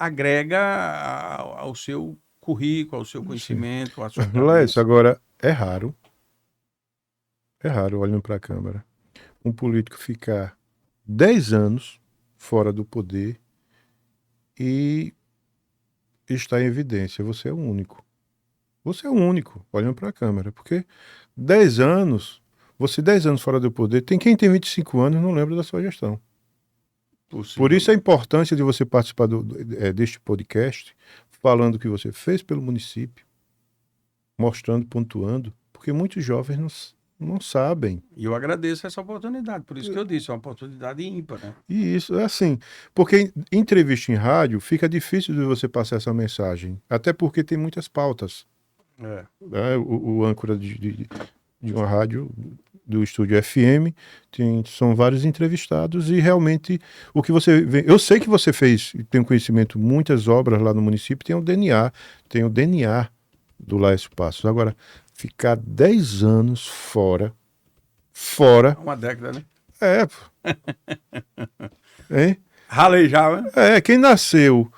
agrega ao seu currículo, ao seu Sim. conhecimento, à sua Lécio, cabeça. agora é raro olhando para a Câmara, um político ficar 10 anos fora do poder e está em evidência. Você é o único. Você é o único olhando para a Câmara, porque 10 anos, você 10 anos fora do poder, tem quem tem 25 anos e não lembra da sua gestão. Por isso a Possivelmente. importância de você participar deste podcast, falando o que você fez pelo município, mostrando, pontuando, porque muitos jovens não sabem. E eu agradeço essa oportunidade, por isso que eu disse, é uma oportunidade ímpar, né? E isso é assim, porque em entrevista em rádio fica difícil de você passar essa mensagem, até porque tem muitas pautas. É. Né? O âncora de uma rádio do estúdio FM são vários entrevistados e realmente o que você vê, eu sei que você fez e tem um conhecimento muitas obras lá no município, tem o DNA do Laércio Passos. Agora ficar 10 anos fora É uma década, né? é, hein? Ralei já, né? Quem nasceu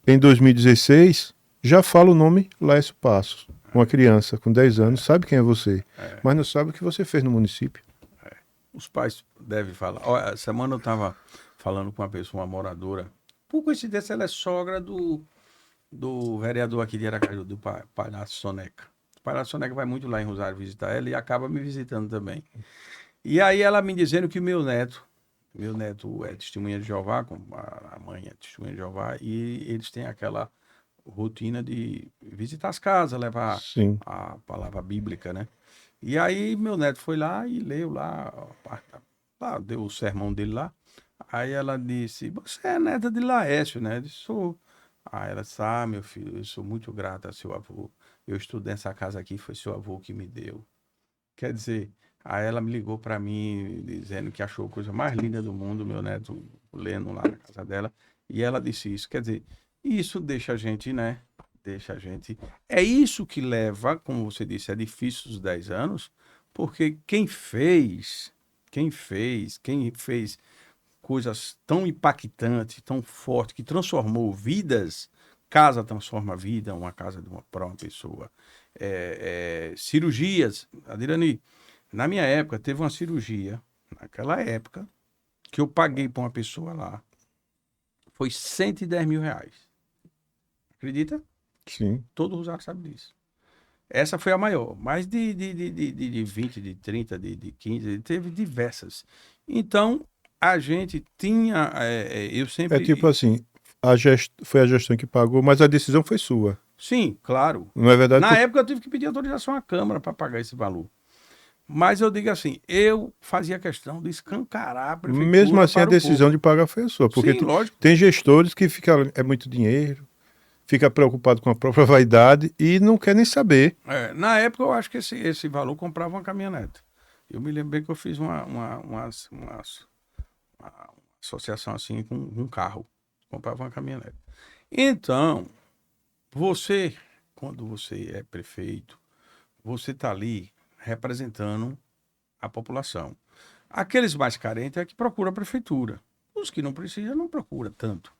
em 2016 já fala o nome Laércio Passos. Uma criança com 10 anos sabe quem é você, mas não sabe o que você fez no município. Os pais devem falar. Olha, essa semana eu estava falando com uma pessoa, uma moradora. Por coincidência, ela é sogra do vereador aqui de Aracaju, do Palhaço Soneca. O Palhaço Soneca vai muito lá em Rosário visitar ela e acaba me visitando também. E aí ela me dizendo que o meu neto é testemunha de Jeová, como a mãe é testemunha de Jeová, e eles têm aquela rotina de visitar as casas, levar Sim. a palavra bíblica, né? E aí meu neto foi lá e leu lá, deu o sermão dele lá. Aí ela disse, você é neta de Laércio, né? Eu disse, sou. Aí ela disse, meu filho, eu sou muito grata a seu avô. Eu estudei nessa casa aqui, foi seu avô que me deu. Quer dizer, aí ela me ligou para mim dizendo que achou a coisa mais linda do mundo, meu neto lendo lá na casa dela. E ela disse isso. Quer dizer, isso deixa a gente, né? Deixa a gente. É isso que leva, como você disse, é difícil os 10 anos, porque quem fez coisas tão impactantes, tão fortes, que transformou vidas, casa transforma a vida, uma casa de para uma pessoa. Cirurgias, Adirani, na minha época, teve uma cirurgia, naquela época, que eu paguei para uma pessoa lá, foi R$ 110 mil. Acredita? Sim. Todo Rosário sabe disso. Essa foi a maior, mas de 20, de 30, de 15, teve diversas. Então, a gente tinha, eu É tipo sempre, assim, foi a gestão que pagou, mas a decisão foi sua. sim, claro. Não é verdade? Na época eu tive que pedir autorização à Câmara para pagar esse valor. Mas eu digo assim, eu fazia questão de escancarar a Mesmo prefeitura assim, a para o decisão povo. de pagar foi a sua. Porque Sim, lógico. tem gestores que ficam, é muito dinheiro, fica preocupado com a própria vaidade e não quer nem saber. Na época eu acho que esse valor comprava uma caminhonete. Eu me lembrei que eu fiz uma associação assim com um carro. Comprava uma caminhonete. Então, você, quando você é prefeito, você está ali representando a população. Aqueles mais carentes é que procura a prefeitura. Os que não precisam, não procura tanto.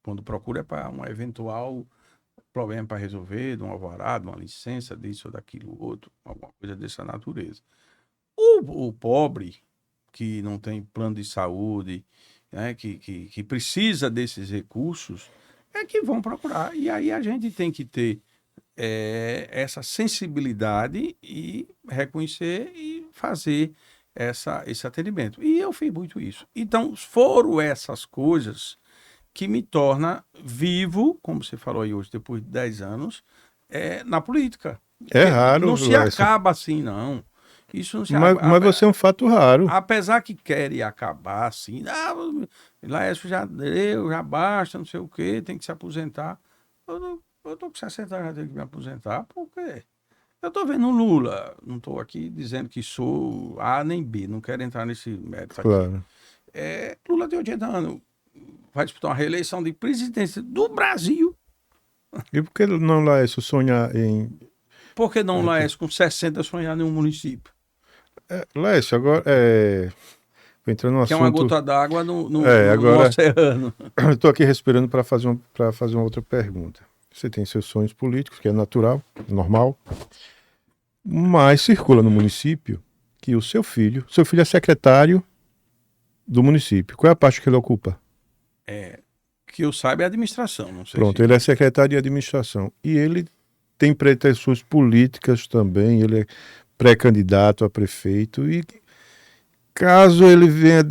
Quando procura é para um eventual problema para resolver, de um alvará, de uma licença, disso ou daquilo outro, alguma coisa dessa natureza. O pobre, que não tem plano de saúde, né, que precisa desses recursos, é que vão procurar. E aí a gente tem que ter essa sensibilidade e reconhecer e fazer esse atendimento. E eu fiz muito isso. Então, foram essas coisas que me torna vivo, como você falou aí hoje, depois de 10 anos, na política. É raro, Não se Laércio. acaba assim, não. Isso não se Mas você é um fato raro. Apesar que querem acabar assim, Laércio já deu, já basta, não sei o quê, tem que se aposentar. Eu tô com 60 anos, já tenho que me aposentar, porque eu tô vendo o Lula, não tô aqui dizendo que sou A nem B, não quero entrar nesse mérito aqui. Claro. Lula tem 80 anos, vai disputar uma reeleição de presidência do Brasil. E por que não, Laércio, sonhar em... Por que não, Laércio, com 60 sonhar em um município? Laércio, agora, vou entrar no Que é uma assunto... gota d'água no agora, oceano. eu estou aqui respirando para fazer uma outra pergunta. Você tem seus sonhos políticos, que é natural, normal, mas circula no município que o seu filho é secretário do município. Qual é a parte que ele ocupa? Que eu saiba é a administração, não sei Pronto, se... ele é secretário de administração. E ele tem pretensões políticas também, ele é pré-candidato a prefeito. E caso ele venha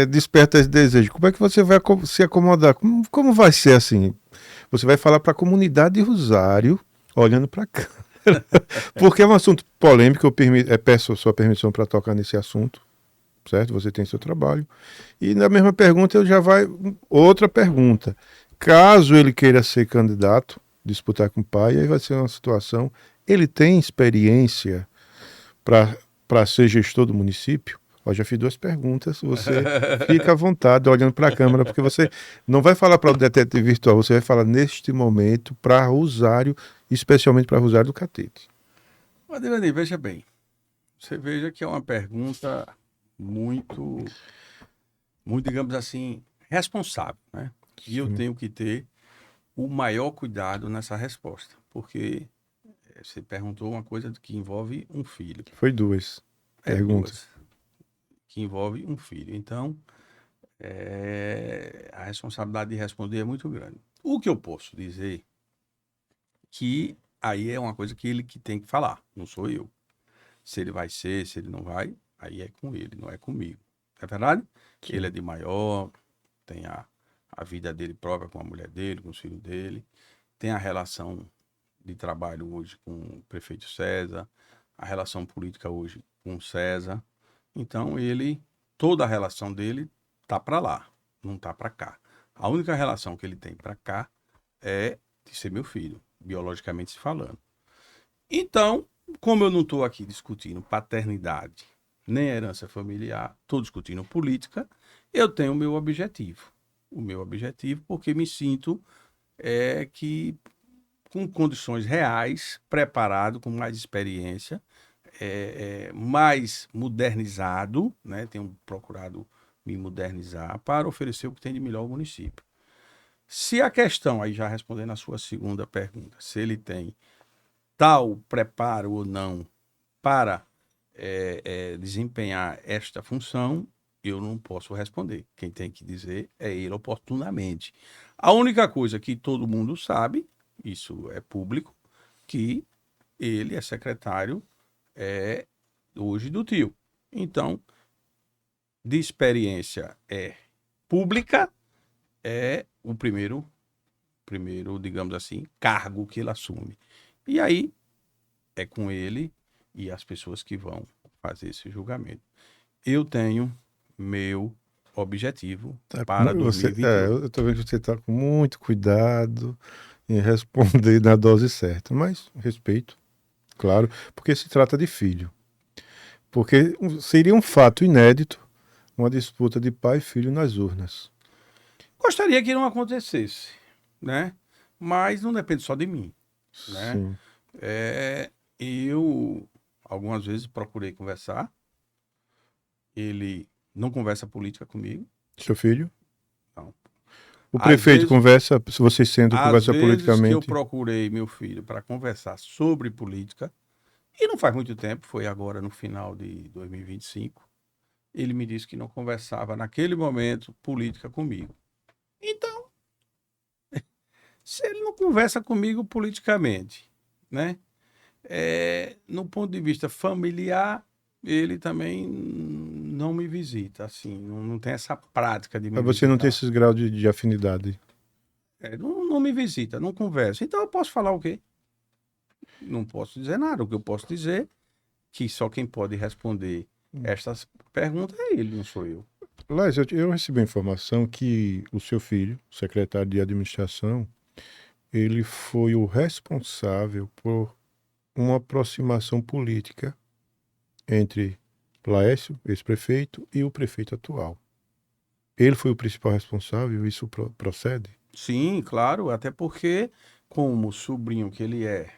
desperta esse desejo, como é que você vai se acomodar? Como vai ser assim? Você vai falar para a comunidade de Rosário, olhando para cá. Porque é um assunto polêmico, eu peço a sua permissão para tocar nesse assunto, certo? Você tem seu trabalho. E na mesma pergunta, outra pergunta. Caso ele queira ser candidato, disputar com o pai, aí vai ser uma situação. Ele tem experiência para ser gestor do município? Eu já fiz 2 perguntas, você fica à vontade olhando para a câmera, porque você não vai falar para o detetive virtual, você vai falar neste momento para Rosário, especialmente para Rosário do Catete. Adelante, veja bem. Você veja que é uma pergunta muito, digamos assim, responsável, né? E eu tenho que ter o maior cuidado nessa resposta, porque você perguntou uma coisa que envolve um filho. Foi 2 perguntas. 2, que envolve um filho. Então, a responsabilidade de responder é muito grande. O que eu posso dizer que aí é uma coisa que ele que tem que falar, não sou eu. Se ele vai ser, se ele não vai, aí é com ele, não é comigo. É verdade? Sim. Ele é de maior, tem a vida dele própria com a mulher dele, com os filhos dele, tem a relação de trabalho hoje com o prefeito César, a relação política hoje com o César. Então, toda a relação dele tá para lá, não tá para cá. A única relação que ele tem para cá é de ser meu filho, biologicamente se falando. Então, como eu não estou aqui discutindo paternidade, nem herança familiar, estou discutindo política, eu tenho o meu objetivo. O meu objetivo, porque me sinto que com condições reais, preparado, com mais experiência, mais modernizado, né? Tenho procurado me modernizar para oferecer o que tem de melhor ao município. Se a questão, aí já respondendo a sua segunda pergunta, se ele tem tal preparo ou não para desempenhar esta função, eu não posso responder. Quem tem que dizer é ele oportunamente. A única coisa que todo mundo sabe, isso é público, que ele é secretário hoje do tio. Então, de experiência pública, é o primeiro, digamos assim, cargo que ele assume. E aí é com ele e as pessoas que vão fazer esse julgamento. Eu tenho meu objetivo para 2022. Eu estou vendo que você está com muito cuidado em responder na dose certa, mas respeito, claro, porque se trata de filho. Porque seria um fato inédito uma disputa de pai e filho nas urnas. Gostaria que não acontecesse, né? Mas não depende só de mim, né? Sim. Eu algumas vezes procurei conversar. Ele não conversa política comigo. Seu filho? Não. O prefeito conversa, se vocês sentam, conversa politicamente. Às vezes que eu procurei meu filho para conversar sobre política, e não faz muito tempo, foi agora no final de 2025, ele me disse que não conversava naquele momento política comigo. Então, se ele não conversa comigo politicamente, né? No ponto de vista familiar, ele também não me visita, assim, não tem essa prática de me Mas você não tem visitar. esses graus de afinidade. Não me visita, não conversa. Então eu posso falar o quê? Não posso dizer nada. O que eu posso dizer é que só quem pode responder estas perguntas é ele, não sou eu. Lais, eu recebi a informação que o seu filho, secretário de administração, ele foi o responsável por uma aproximação política entre Laércio, ex-prefeito, e o prefeito atual. Ele foi o principal responsável? Isso procede? Sim, claro, até porque, como sobrinho que ele é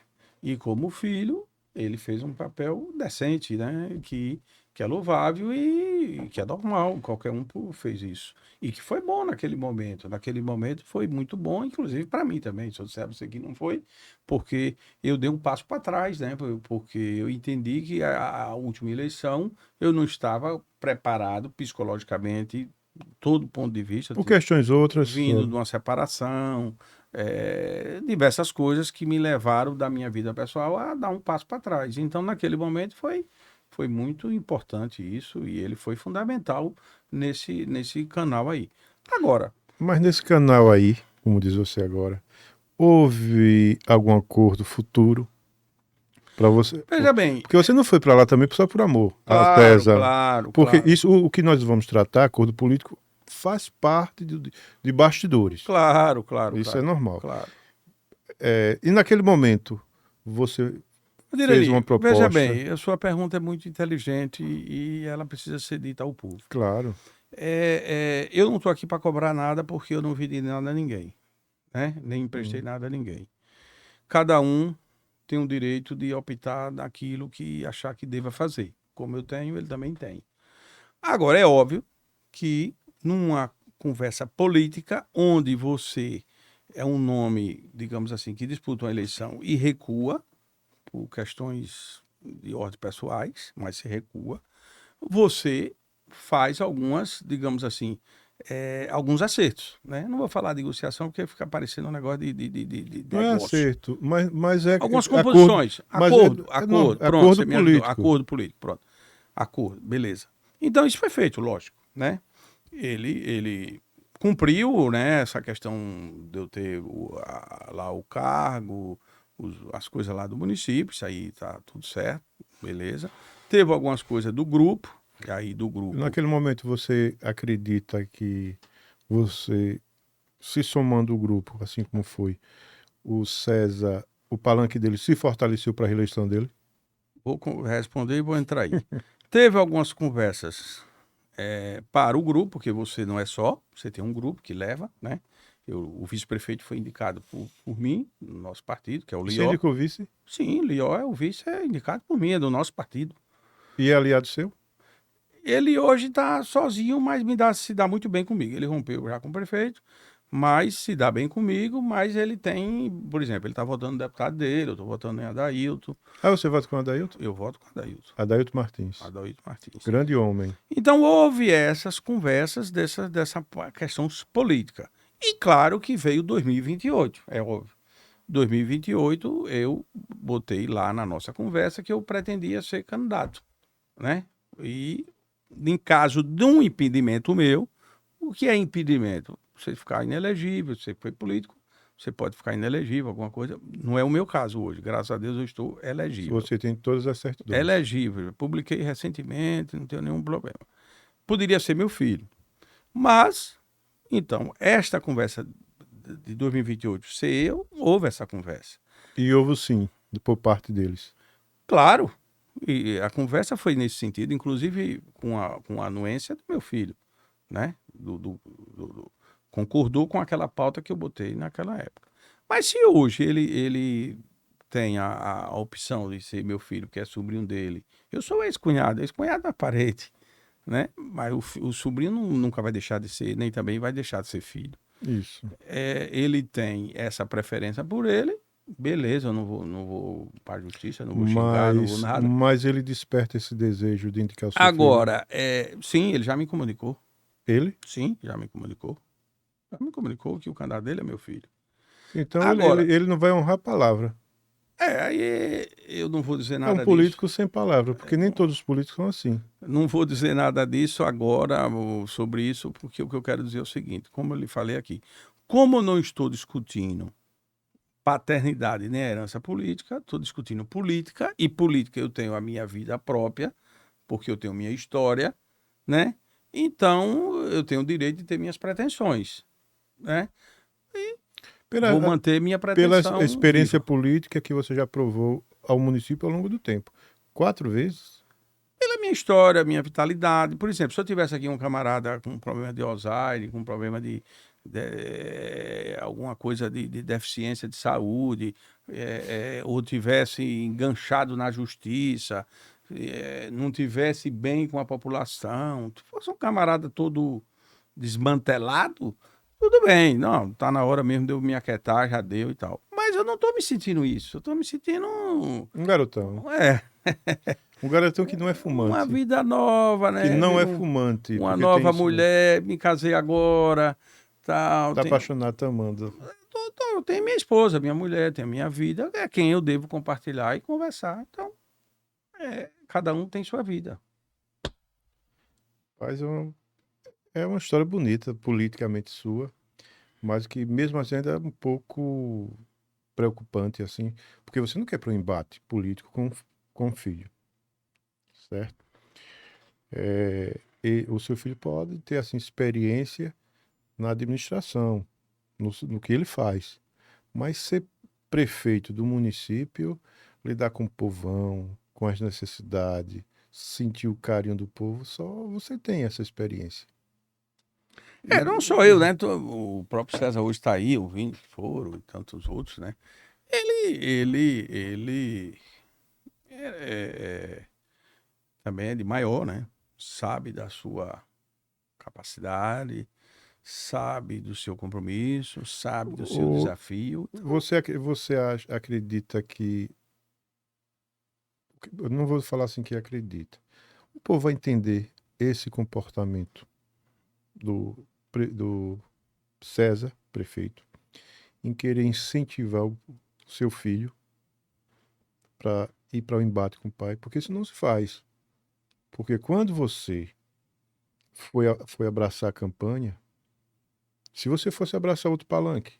e como filho, ele fez um papel decente, né? Que é louvável e que é normal, qualquer um fez isso. E que foi bom naquele momento. Naquele momento foi muito bom, inclusive para mim também. Se eu disser pra você que não foi, porque eu dei um passo para trás, né? Porque eu entendi que a última eleição eu não estava preparado psicologicamente, todo ponto de vista. Por questões outras, Vindo de uma separação, diversas coisas que me levaram da minha vida pessoal a dar um passo para trás. Então, naquele momento, foi muito importante isso e ele foi fundamental nesse canal aí. Agora, mas nesse canal aí, como diz você agora, houve algum acordo futuro para você? veja bem, Porque você não foi para lá também só por amor, a claro, tesa. claro, Porque claro, isso, o que nós vamos tratar, acordo político, faz parte de bastidores. claro, claro, Isso é claro, normal. claro. E naquele momento, você fez uma Direli, veja proposta, bem, a sua pergunta é muito inteligente e ela precisa ser dita ao povo. claro. Eu não estou aqui para cobrar nada porque eu não vi de nada a ninguém, né? Nem emprestei Hum. nada a ninguém. Cada um tem o direito de optar naquilo que achar que deva fazer. Como eu tenho, ele também tem. Agora, é óbvio que numa conversa política, onde você é um nome, digamos assim, que disputa uma eleição e recua, por questões de ordem pessoais, mas se recua, você faz algumas, digamos assim, alguns acertos, né? Não vou falar de negociação porque fica parecendo um negócio de Não é negócio. acerto, mas é Algumas acordo, composições. mas Acordo, pronto, acordo você me ajudou. político. Acordo político, pronto. Acordo, beleza. Então isso foi feito, lógico, né? Ele cumpriu, né, essa questão de eu ter lá o cargo, as coisas lá do município, isso aí tá tudo certo, beleza. Teve algumas coisas do grupo, e aí do grupo. Naquele momento, você acredita que você, se somando o grupo, assim como foi, o César, o palanque dele se fortaleceu para a reeleição dele? Vou responder e vou entrar aí. Teve algumas conversas para o grupo, porque você não é só, você tem um grupo que leva, né? O vice-prefeito foi indicado por mim, no nosso partido, que é o Lió. Síndico vice Sim, Lió é o vice, é indicado por mim, é do nosso partido. e é aliado seu? Ele hoje está sozinho, mas se dá muito bem comigo. Ele rompeu já com o prefeito, mas se dá bem comigo, mas ele tem, por exemplo, ele está votando no deputado dele, eu estou votando em Adailton, Ah, você vota com Adailton? eu voto com Adailton, Adailton Martins. Adailton Martins. Grande homem. Então houve essas conversas dessa questão política. E claro que veio 2028, é óbvio. 2028 eu botei lá na nossa conversa que eu pretendia ser candidato, né? E em caso de um impedimento meu, o que é impedimento? Você ficar inelegível, você foi político, você pode ficar inelegível, alguma coisa. Não é o meu caso hoje, graças a Deus eu estou elegível. Você tem todas as certidões. Elegível, publiquei recentemente, não tenho nenhum problema. Poderia ser meu filho. Mas, então, esta conversa de 2028 ser eu, houve essa conversa. E houve sim, por parte deles. Claro, e a conversa foi nesse sentido, inclusive com a anuência do meu filho, né? Concordou com aquela pauta que eu botei naquela época. Mas se hoje ele tem a opção de ser meu filho, que é sobrinho dele, eu sou ex-cunhado da parede, né? Mas o sobrinho nunca vai deixar de ser, nem também vai deixar de ser filho. Isso. Ele tem essa preferência por ele, beleza, eu não vou para a justiça, não vou xingar, não vou nada. Mas ele desperta esse desejo de indicar o seu filho. Agora, sim, ele já me comunicou. Ele? Sim, já me comunicou. Já me comunicou que o candidato dele é meu filho. Então Agora, ele não vai honrar a palavra. aí eu não vou dizer É um nada disso. político sem palavra, porque nem todos os políticos são assim. Não vou dizer nada disso agora sobre isso, porque o que eu quero dizer é o seguinte: como eu lhe falei aqui, como eu não estou discutindo paternidade nem herança política, estou discutindo política, e política eu tenho a minha vida própria, porque eu tenho minha história, né? Então eu tenho o direito de ter minhas pretensões, né? Vou Pela, manter minha pela pretensão experiência viva. política que você já provou ao município ao longo do tempo. 4 vezes? Pela minha história, minha vitalidade. Por exemplo, se eu tivesse aqui um camarada com um problema de Alzheimer, com um problema de alguma coisa de deficiência de saúde, ou tivesse enganchado na justiça, não tivesse bem com a população, se fosse um camarada todo desmantelado, tudo bem, não, tá na hora mesmo de eu me aquietar, já deu e tal. Mas eu não tô me sentindo isso, eu tô me sentindo, Um garotão. é, Um garotão que não é uma fumante. vida nova, Que né? não é fumante, Uma porque tem nova isso mesmo. mulher, me casei agora, tal, Tá apaixonado, tá amando. eu tenho minha esposa, minha mulher, tenho minha vida, é quem eu devo compartilhar e conversar. Então, cada um tem sua vida. Mas é uma história bonita, politicamente sua, mas que mesmo assim ainda é um pouco preocupante, assim, porque você não quer para um embate político com o filho, certo? E o seu filho pode ter, assim, experiência na administração, no que ele faz, mas ser prefeito do município, lidar com o povão, com as necessidades, sentir o carinho do povo, só você tem essa experiência. Não só eu, né? O próprio César hoje está aí, o Vini Foro e tantos outros, né? Ele também é de maior, né? Sabe da sua capacidade, sabe do seu compromisso, sabe do seu O, desafio. você acredita que. Eu não vou falar assim que acredita. O povo vai entender esse comportamento do César, prefeito, em querer incentivar o seu filho para ir para o embate com o pai, porque isso não se faz. Porque quando você foi abraçar a campanha, se você fosse abraçar outro palanque,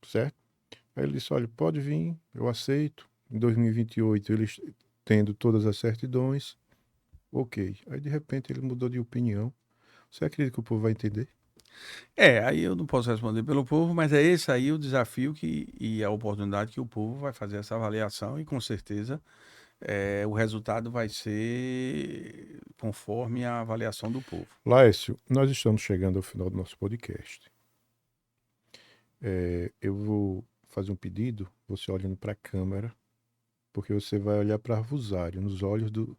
certo? Aí ele disse: olha, pode vir, eu aceito. Em 2028, eles tendo todas as certidões, ok. Aí de repente ele mudou de opinião. Você acredita que o povo vai entender? Aí eu não posso responder pelo povo, mas é esse aí o desafio e a oportunidade que o povo vai fazer essa avaliação e com certeza o resultado vai ser conforme a avaliação do povo. Laércio, nós estamos chegando ao final do nosso podcast. Eu vou fazer um pedido, você olhando para a câmera, porque você vai olhar para Rosário, nos olhos do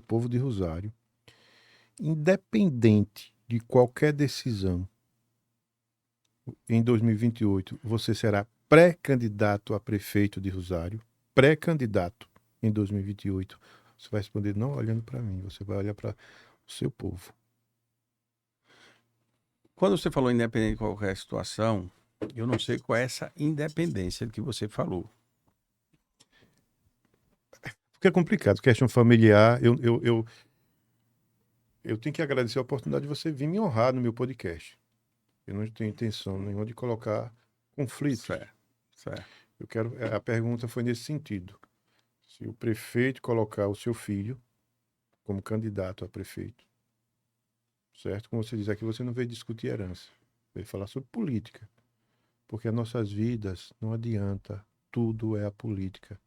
povo de Rosário. Independente de qualquer decisão, em 2028, você será pré-candidato a prefeito de Rosário. Pré-candidato em 2028. Você vai responder não olhando para mim, você vai olhar para o seu povo. Quando você falou independente de qualquer situação, eu não sei qual é essa independência que você falou. Porque é complicado, questão familiar. Eu tenho que agradecer a oportunidade de você vir me honrar no meu podcast. Eu não tenho intenção nenhuma de colocar conflitos. Certo, certo. A pergunta foi nesse sentido. Se o prefeito colocar o seu filho como candidato a prefeito, certo? Como você diz aqui, você não veio discutir herança, veio falar sobre política. Porque as nossas vidas não adianta, tudo é a política.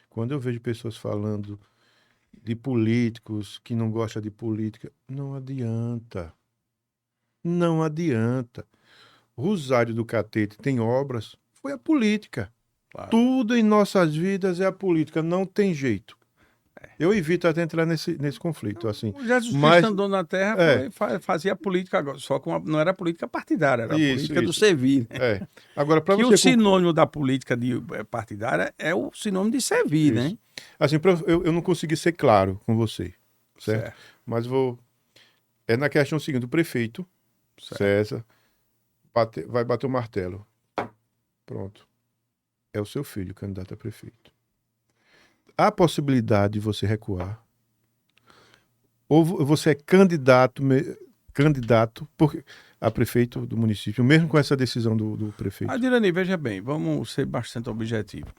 Quando eu vejo pessoas falando de políticos que não gostam de política, não adianta. Não adianta. Rosário do Catete tem obras, foi a política. Claro. Tudo em nossas vidas é a política, não tem jeito. Eu evito até entrar nesse conflito, assim. O Jesus Mas- Cristo andou na Terra, É. fazia política agora, só que não era política partidária, era a Isso, política do isso. servir. Né? É. Agora, para Que você... o sinônimo da política partidária é o sinônimo de servir, Isso. né? Assim, eu não consegui ser claro com você, certo? Mas vou... É na questão seguinte, o prefeito, Certo. César, vai bater o martelo. Pronto. É o seu filho, candidato a prefeito. Há possibilidade de você recuar? Ou você é candidato a prefeito do município, mesmo com essa decisão do prefeito? Adirani, veja bem, vamos ser bastante objetivos.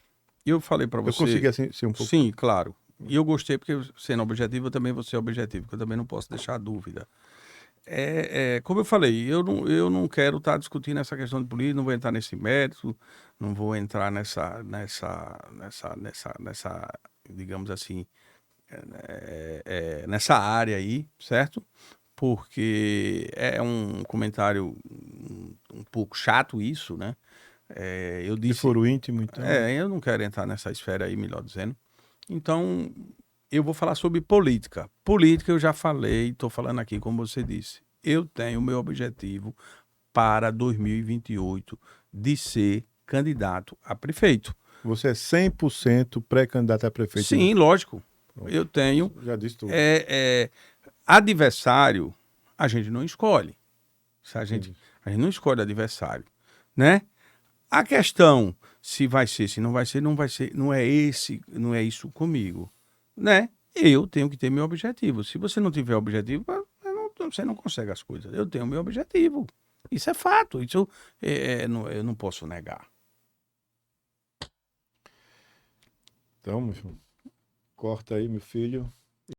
Eu falei para Eu você... consegui assim, ser um pouco... Sim, claro. E eu gostei porque, sendo objetivo, eu também vou ser objetivo, porque eu também não posso deixar dúvida. Como eu falei, eu não quero estar discutindo essa questão de política, não vou entrar nesse mérito, não vou entrar nessa digamos assim, nessa área aí, certo? Porque é um comentário um pouco chato isso, né? Eu Se disse... for o íntimo, então... eu não quero entrar nessa esfera aí, melhor dizendo. Então, eu vou falar sobre política. Política eu já falei, estou falando aqui, como você disse. Eu tenho o meu objetivo para 2028 de ser candidato a prefeito. Você é 100% pré-candidato a prefeito? Sim, lógico. Eu tenho. Já disse tudo. Adversário, a gente não escolhe. A gente não escolhe adversário, né? A questão se vai ser, se não vai ser, não é isso comigo, né? Eu tenho que ter meu objetivo. Se você não tiver objetivo, você não consegue as coisas. Eu tenho meu objetivo. Isso é fato. Isso eu não posso negar. Então, meu filho, corta aí, meu filho.